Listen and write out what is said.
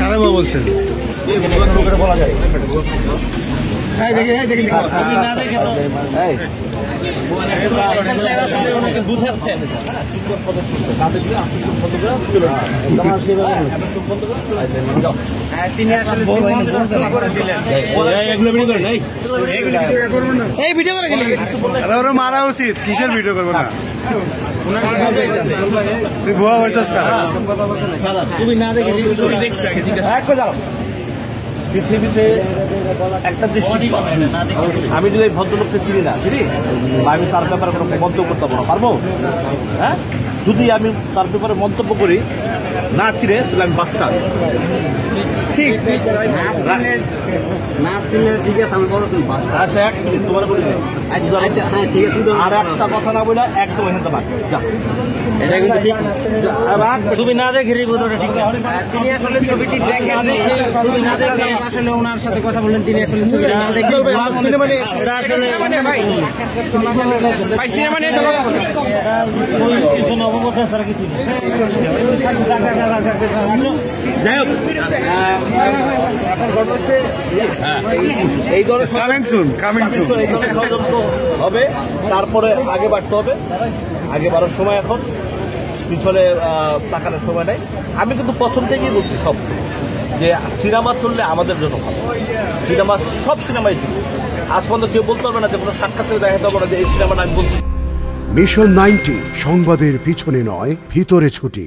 কারা বলছেন বলা যায় বুঝাচ্ছেন মারা উচিত কিসের ভিডিও করবো না তুই ভুয়া হয়েছিস তুমি না দেখে পৃথিবীতে একটা দৃষ্টি আমি যদি এই ভদ্রলোককে চিনি না চিনি আমি তার ব্যাপারে কোনো মন্তব্য করতে পারবো হ্যাঁ যদি আমি তার ব্যাপারে মন্তব্য করি না চিনে তাহলে আমি বাস্টার ঠিক না চিনে ঠিক আছে আমি বলছি বাস্টার আচ্ছা এক মিনিট তোমার বলি আচ্ছা হ্যাঁ ঠিক আছে আর একটা কথা না বলে একদম এখান থেকে যা এটা কিন্তু ঠিক ছবি না দেখে রিপোর্টটা ঠিক তিনি আসলে ছবিটি দেখেন ছবি না দেখে আসলে ওনার সাথে কথা বললেন তিনি আসলে ছবি না দেখে মানে এটা আসলে মানে ভাই সিনেমা নিয়ে কথা বলেন কিছু নবগত স্যার কিছু যাই হোক এখন ঘটনা হচ্ছে এই ধরনের এই ধরনের ষড়যন্ত্র হবে তারপরে আগে বাড়তে হবে আগে বাড়ার সময় এখন পিছনে তাকানোর সময় নেই আমি কিন্তু প্রথম থেকেই বলছি সব যে সিনেমা চললে আমাদের জন্য ভালো সিনেমা সব সিনেমাই ছিল আজ পর্যন্ত কেউ বলতে পারবে না যে কোনো সাক্ষাৎকারে দেখাতে পারবে না যে এই সিনেমাটা আমি বলছি মিশন 90 সংবাদের পিছনে নয় ভিতরে ছুটি।